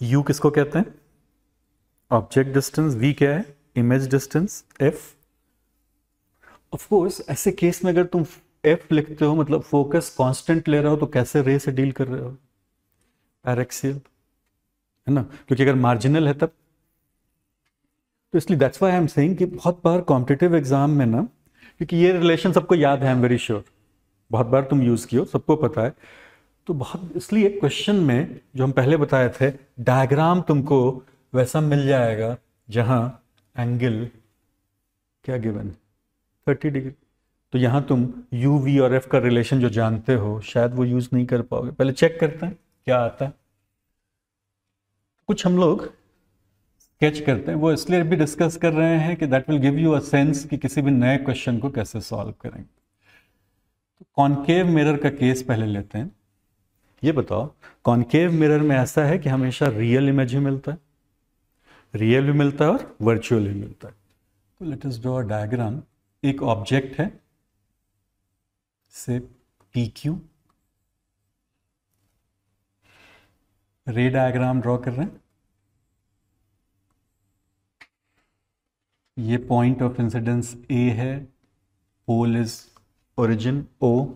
You किसको कहते हैं? Object distance. वी क्या है? Image distance. F, of course ऐसे केस में अगर तुम एफ लिखते हो मतलब फोकस कांस्टेंट ले रहे हो तो कैसे रे से डील कर रहे हो? पैरेक्सियल, है ना, क्योंकि अगर मार्जिनल है तब। तो इसलिए that's why I am saying कि बहुत बार कॉम्पिटिटिव एग्जाम में ना, क्योंकि ये रिलेशन सबको याद है, आई एम वेरी श्योर, बहुत बार तुम यूज किए हो, सबको पता है, तो बहुत इसलिए क्वेश्चन में जो हम पहले बताए थे डायग्राम तुमको वैसा मिल जाएगा जहां एंगल क्या गिवन, 30 डिग्री। तो यहां तुम यू वी और एफ का रिलेशन जो जानते हो शायद वो यूज नहीं कर पाओगे। पहले चेक करते हैं क्या आता है। कुछ हम लोग स्केच करते हैं, वो इसलिए भी डिस्कस कर रहे हैं कि that will give you a sense कि किसी भी नए क्वेश्चन को कैसे सॉल्व करेंगे। तो कॉनकेव मिरर का केस पहले लेते हैं। ये बताओ, कॉनकेव मिरर में ऐसा है कि हमेशा रियल इमेज ही मिलता है, रियल भी मिलता है और वर्चुअल भी मिलता है। तो let us draw a diagram. एक ऑब्जेक्ट है से पी क्यू, रे डायग्राम ड्रॉ कर रहे हैं। ये पॉइंट ऑफ इंसिडेंस ए है, पोल इज ओरिजिन ओ,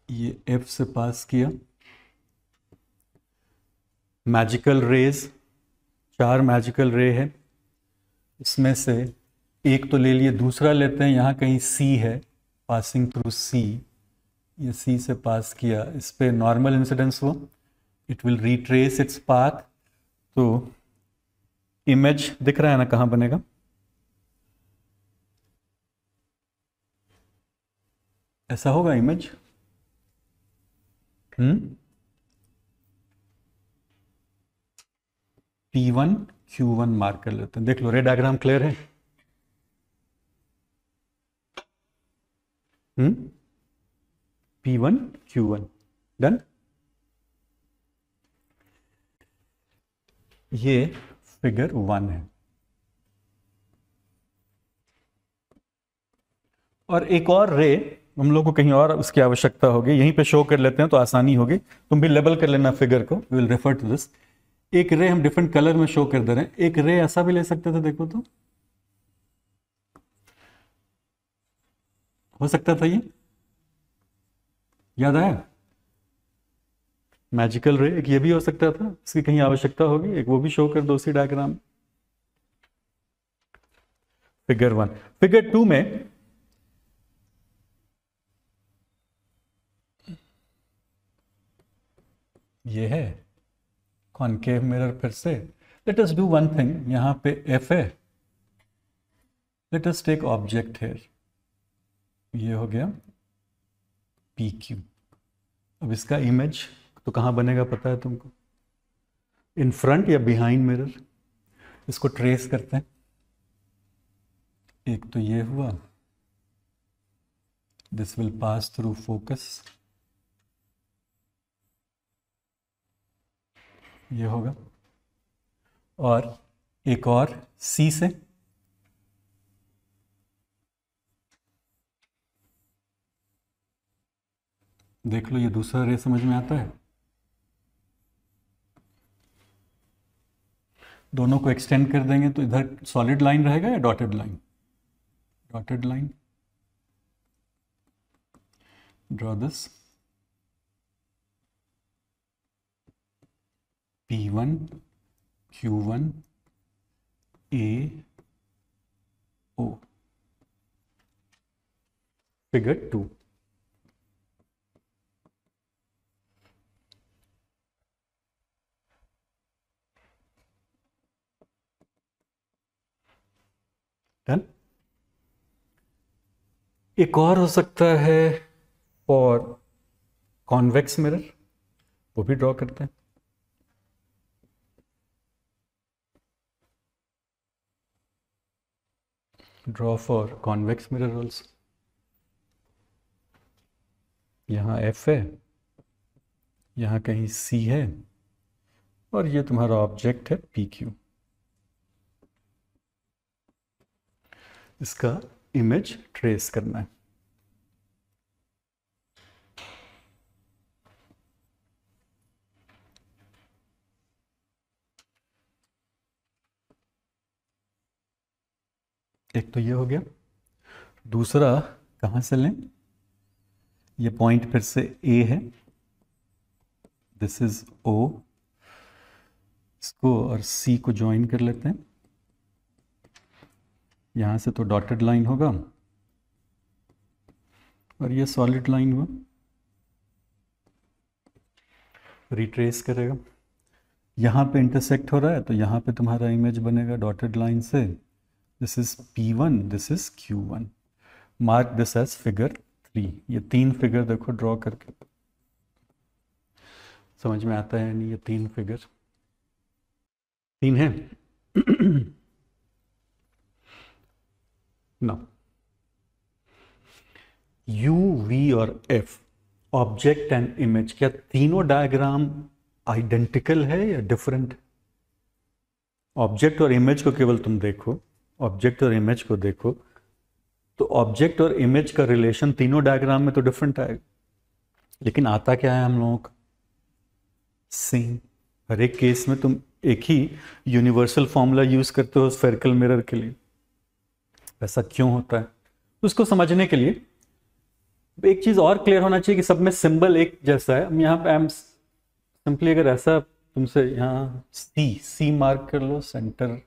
ये एफ से पास किया। मैजिकल रेज, 4 मैजिकल रे है, इसमें से एक तो ले लिए, दूसरा लेते हैं, यहाँ कहीं सी है, पासिंग थ्रू सी, ये सी से पास किया, इस पे नॉर्मल इंसिडेंस वो, it will retrace its path. तो इमेज दिख रहा है ना कहाँ बनेगा? ऐसा होगा इमेज। P1 Q1 मार्क कर लेते हैं। देख लो रे डायग्राम क्लियर है। P1 Q1 done. ये फिगर 1 है। और एक और रे हम लोग को कहीं और उसकी आवश्यकता होगी, यहीं पे शो कर लेते हैं तो आसानी होगी। तुम भी लेबल कर लेना फिगर को, we will refer to this. एक रे हम डिफरेंट कलर में शो कर दे रहे हैं, एक रे ऐसा भी ले सकते थे, देखो तो हो सकता था, ये याद आया? मैजिकल रे एक ये भी हो सकता था, इसकी कहीं आवश्यकता होगी, एक वो भी शो कर दो उसी डायग्राम। फिगर 1। फिगर 2 में ये है कॉनकेव मिरर। फिर से let us do one thing, यहां पे एफ है, लेट अस टेक ऑब्जेक्ट है, ये हो गया पी क्यू। अब इसका इमेज तो कहां बनेगा पता है तुमको? इन फ्रंट या बिहाइंड मिरर? इसको ट्रेस करते हैं। एक तो ये हुआ, this will pass through focus, ये होगा, और एक और सी से देख लो, ये दूसरा रे समझ में आता है। दोनों को एक्सटेंड कर देंगे तो इधर सॉलिड लाइन रहेगा या dotted line? Dotted line. Draw this P1 Q1 A O, figure 2। Done. एक और हो सकता है फॉर कॉन्वेक्स मिरर, वो भी ड्रॉ करते हैं। Draw for convex mirror also. यहाँ F है, यहाँ कहीं C है, और ये तुम्हारा ऑब्जेक्ट है PQ। इसका इमेज ट्रेस करना है। एक तो ये हो गया, दूसरा कहाँ से लें, ये पॉइंट फिर से ए है, दिस इज ओ, इसको और सी को ज्वाइन कर लेते हैं, यहां से तो डॉटेड लाइन होगा और ये सॉलिड लाइन हुआ, रिट्रेस करेगा, यहाँ पे इंटरसेक्ट हो रहा है तो यहाँ पे तुम्हारा इमेज बनेगा डॉटेड लाइन से, this is P1, this is Q1, mark this as figure 3। ये 3 फिगर देखो ड्रॉ करके, समझ में आता है नहीं, ये 3 फिगर 3 है ना, U, V और F, ऑब्जेक्ट एंड इमेज, क्या तीनों डायग्राम आइडेंटिकल है या डिफरेंट? ऑब्जेक्ट और इमेज को केवल तुम देखो, ऑब्जेक्ट और इमेज को देखो, तो ऑब्जेक्ट और इमेज का रिलेशन तीनों डायग्राम में तो डिफरेंट आएगा, लेकिन आता क्या है हम लोगों का सेम। हर एक केस में तुम एक ही यूनिवर्सल फॉर्मूला यूज करते हो स्फेरिकल मिरर के लिए, ऐसा क्यों होता है? उसको समझने के लिए एक चीज और क्लियर होना चाहिए कि सब में सिंबल एक जैसा है। हम यहाँ पे एम सिंपली, अगर ऐसा तुमसे यहाँ सी मार्क कर लो, सेंटर,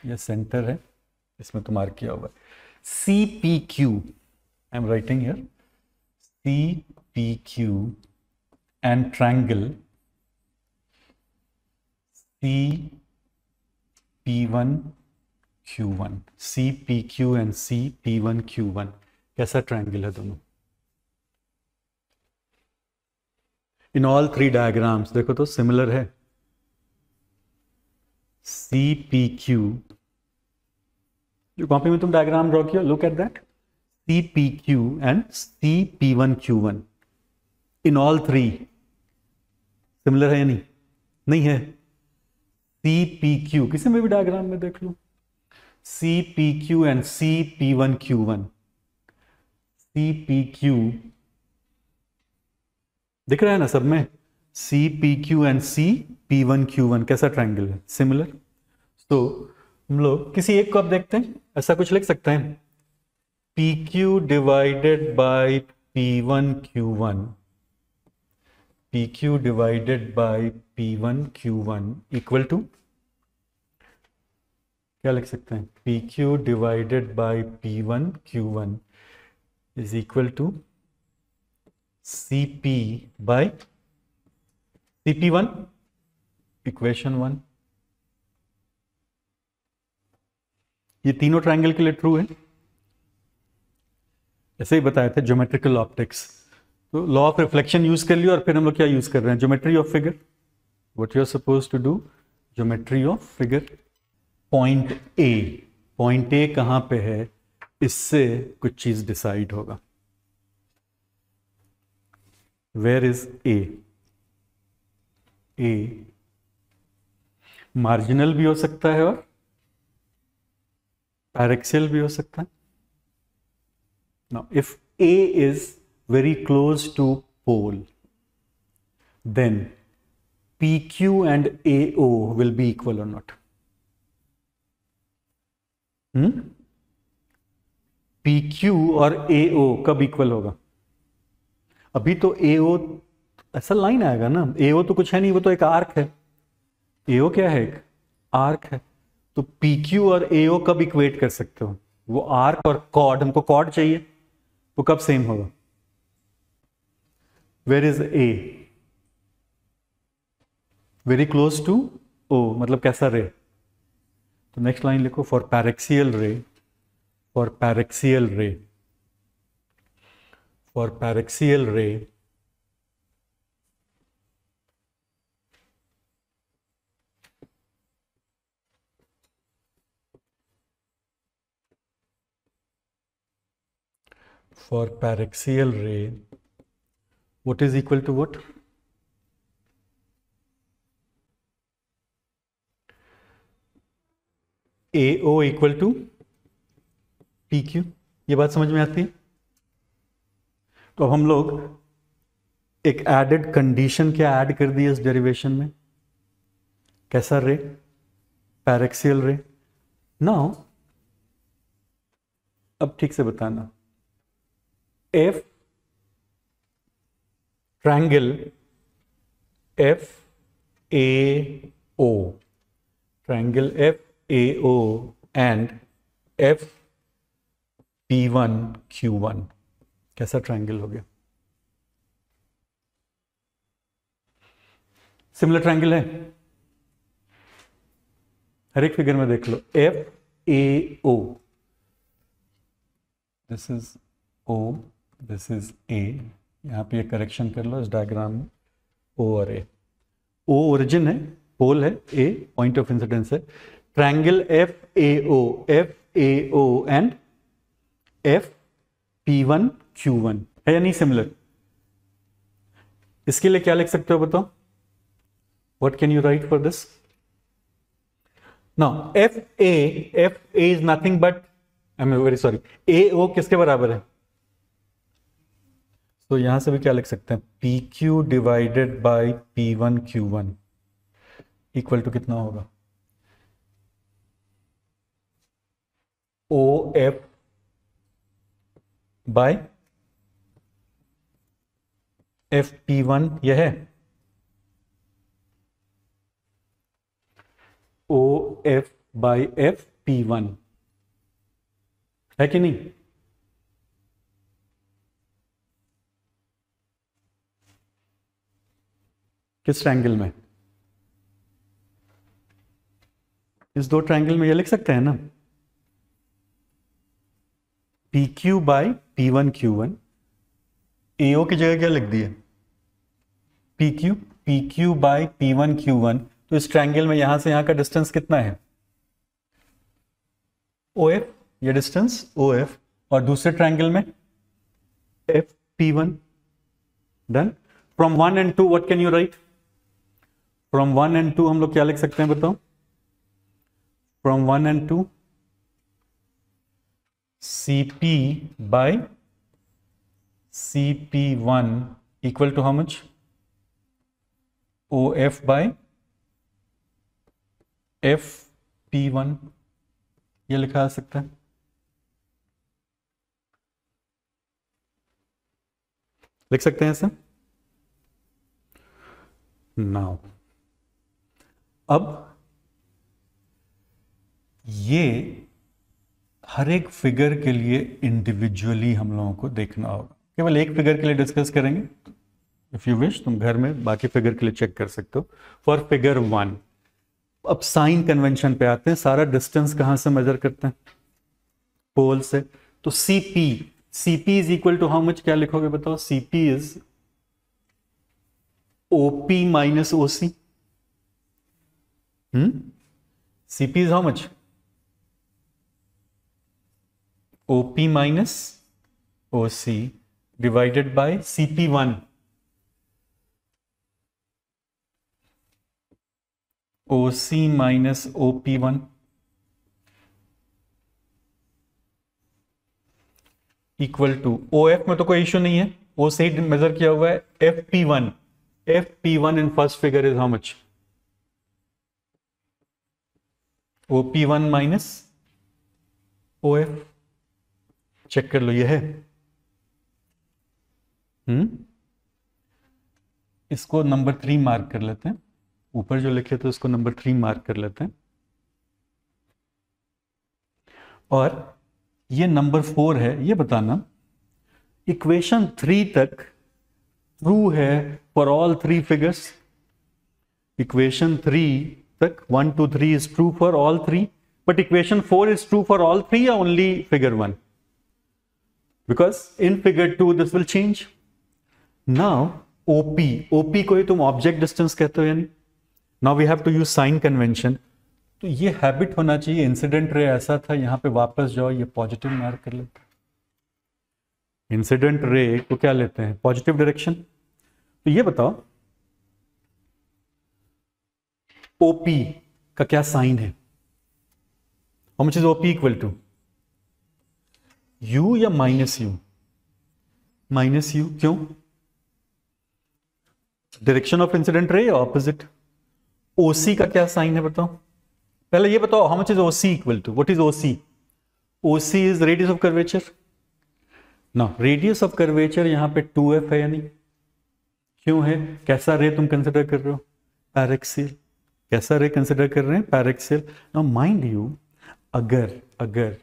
ये सेंटर है, इसमें तो मार्क किया हुआ है CPQ, I am writing here CPQ and triangle CP1Q1, CPQ and CP1Q1, कैसा ट्रायंगल है दोनों? इन ऑल 3 डायग्राम्स देखो तो सिमिलर है, CPQ, जो कॉपी में तुम डायग्राम ड्रॉ किया, look at that, CPQ and CP1Q1, in all 3 similar है या नहीं? नहीं है। CPQ किसी में भी डायग्राम में देख लो, CPQ एंड CP1Q1, CPQ दिख रहा है ना सब में, CPQ एंड CP1Q1 कैसा ट्रायंगल है? सिमिलर। तो हम लोग किसी एक को अब देखते हैं, ऐसा कुछ लिख सकते हैं, PQ divided by P1Q1, PQ divided by P1Q1 equal to, क्या लिख सकते हैं? PQ divided by P1Q1 is equal to CP by CP1, equation 1। ये तीनों ट्रायंगल के लिए ट्रू है, ऐसे ही बताए थे ज्योमेट्रिकल ऑप्टिक्स। तो लॉ ऑफ रिफ्लेक्शन यूज कर लियो, और फिर हम लोग क्या यूज कर रहे हैं? Geometry of figure, what you are suppose to do, geometry of figure. Point A कहां पे है, इससे कुछ चीज डिसाइड होगा। Where is A? A marginal भी हो सकता है और पैरेक्सियल भी हो सकता है। Now if A is very close to pole, then PQ and AO will be equal or not? PQ और AO कब इक्वल होगा? अभी तो AO ऐसा लाइन आएगा ना, AO तो कुछ है नहीं, वो तो एक आर्क है। AO क्या है? एक आर्क है। तो PQ और AO कब इक्वेट कर सकते हो? वो आर्क और कॉर्ड, हमको कॉर्ड चाहिए, वो कब सेम होगा? Where is A? Very close to O, मतलब कैसा रे? तो नेक्स्ट लाइन लिखो, फॉर पैरेक्सियल रे, फॉर पैरेक्सियल रे, फॉर पैरेक्सियल रे for paraxial ray, what is equal to what? AO equal to PQ। ये बात समझ में आती है? तो अब हम लोग एक एडेड कंडीशन क्या ऐड कर दी इस डेरिवेशन में? कैसा रे? पैरेक्सियल रे। नाउ अब ठीक से बताना, F triangle F A O, triangle F A O and F P1 Q1 कैसा ट्रायंगल हो गया? सिमिलर ट्रायंगल है, हर एक फिगर में देख लो, F A O, this is O, this is A, यहां पे करेक्शन कर लो इस डायग्राम में, ओ और ए, ओ ओरिजिन है, पोल है, ए पॉइंट ऑफ इंसिडेंस है, triangle F A O and F P1 Q1 है या नहीं सिमिलर? इसके लिए क्या लिख सकते हो बताओ? What can you write for this? Now, FA is nothing but, I'm very sorry, AO किसके बराबर है? तो यहां से भी क्या लिख सकते हैं? PQ divided by P1 Q1 equal to कितना होगा? OF बाय FP1 यह है, OF बाई FP1 है कि नहीं? किस ट्रायंगल में? इस दो ट्रायंगल में ये लिख सकते हैं ना, PQ by P1 Q1, AO की जगह क्या लिख दिए? PQ बाई P1 Q1, तो इस ट्रायंगल में यहां से यहां का डिस्टेंस कितना है? OF, ये डिस्टेंस OF, और दूसरे ट्रायंगल में FP1, done. From 1 and 2 what can you right? From 1 and 2 हम लोग क्या लिख सकते हैं बताओ? From 1 and 2 CP by CP1 equal to how much? OF by FP1, ये लिखा जा सकता है। लिख सकते हैं ऐसे। नाउ अब ये हर एक फिगर के लिए इंडिविजुअली हम लोगों को देखना होगा, केवल एक फिगर के लिए डिस्कस करेंगे। इफ यू विश तुम घर में बाकी फिगर के लिए चेक कर सकते हो। फॉर फिगर 1 अब साइन कन्वेंशन पे आते हैं। सारा डिस्टेंस कहां से मेजर करते हैं? पोल से। तो CP is equal to how much? क्या लिखोगे बताओ? CP is OP minus OC। CP is how much? OP minus OC divided by CP1। OC minus OP1 equal to OF में तो कोई इश्यू नहीं है, O से ही मेजर किया हुआ है। FP1 in first figure is how much? OP1 minus OF। Check कर लो, ये है। इसको नंबर 3 मार्क कर लेते हैं। ऊपर जो लिखे थे उसको नंबर 3 मार्क कर लेते हैं। और ये नंबर 4 है। ये बताना इक्वेशन 3 तक ट्रू है फॉर ऑल 3 फिगर्स। इक्वेशन 3 तक 1 2 3 is true for all 3, but equation 4 is true for all 3 या only figure 1? Because in figure 2 this will change. Now OP को ही तुम ऑब्जेक्ट डिस्टेंस कहते हो यानी। Now we have to use sign convention. तो ये हैबिट होना चाहिए। इंसिडेंट रे ऐसा था, यहां पे वापस जाओ, ये पॉजिटिव मार्क कर लेते हैं। इंसिडेंट रे को क्या लेते हैं? Positive direction. तो ये बताओ OP का क्या साइन है? How much is OP equal to? U या माइनस U? Minus U। क्यों? Direction of incident ray opposite. OC का क्या साइन है बताओ? पहले ये बताओ how much is OC equal to? What is OC? OC is radius of curvature ना, रेडियस ऑफ कर्वेचर यहाँ पे 2f है या नहीं, क्यों है? कैसा रे तुम कंसिडर कर रहे हो? पैरेक्सियल। कैसा रे कंसिडर कर रहे हैं? पैरेक्सियल। नाउ माइंड यू, अगर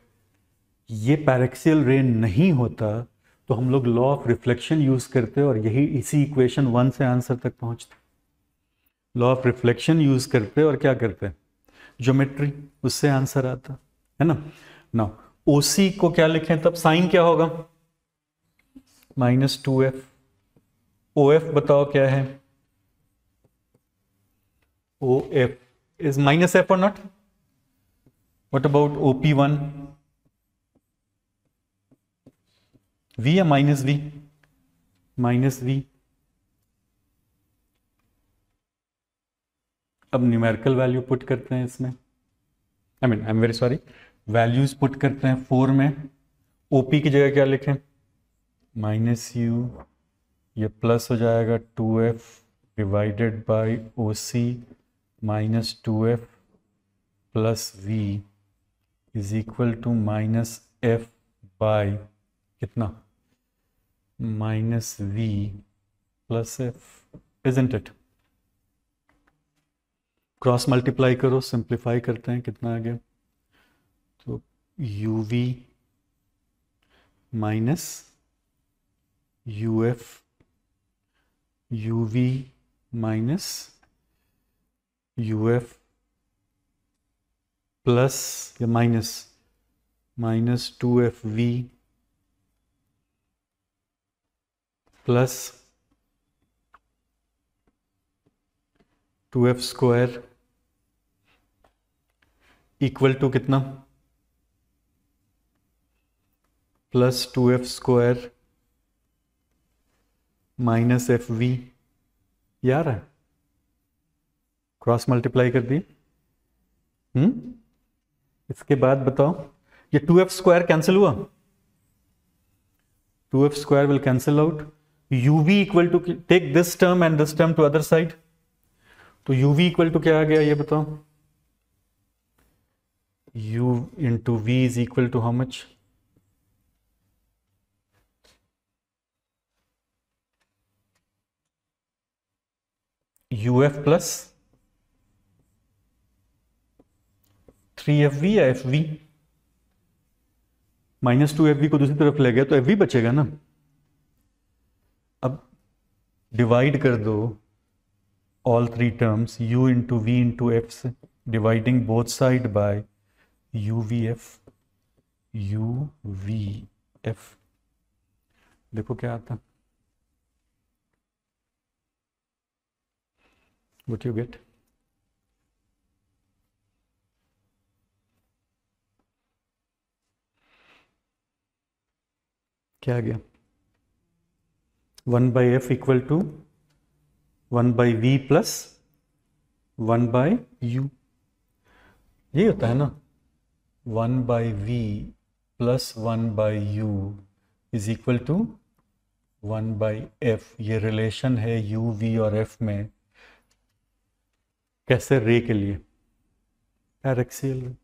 ये पैरेक्सियल रे नहीं होता तो हम लोग लॉ ऑफ रिफ्लेक्शन यूज करते और यही इसी इक्वेशन 1 से आंसर तक पहुंचते। लॉ ऑफ रिफ्लेक्शन यूज करते और क्या करते? ज्योमेट्री, उससे आंसर आता है ना। नाउ OC को क्या लिखें तब? साइन क्या होगा? -2f। OF बताओ क्या है? OF is -f or not? What about OP1? V या -V? -V। अब न्यूमेरिकल वैल्यू पुट करते हैं इसमें, I am very sorry, values put करते हैं 4 में। OP की जगह क्या लिखें? -u, ये प्लस हो जाएगा 2f divided by OC -2f plus v is equal to -f by कितना? -v plus f, isn't it? Cross multiply करो, सिंप्लीफाई करते हैं, कितना आ गया? तो uv minus uf, uv minus uf plus या minus 2fv plus 2f square equal to कितना? Plus 2f square minus fv। यार है, क्रॉस मल्टीप्लाई कर दिए। इसके बाद बताओ, ये 2f स्क्वायर कैंसिल हुआ? 2f square will cancel out. uv equal to, take this term and this term to other side, तो uv इक्वल टू क्या आ गया ये बताओ? u into v is equal to how much? uf plus 3fv या fv? -2fv को दूसरी तरफ ले गया तो fv बचेगा ना। अब डिवाइड कर दो all 3 terms, u into v into f से, dividing both side by uvf, uvf। देखो क्या आता, व्हाट यू गेट? क्या आ गया? 1/f equal to 1/v plus 1/u। ये होता है ना, 1/v plus 1/u is equal to 1/f। ये रिलेशन है u, v और f में। कैसे? रे के लिए पैरेक्सियल।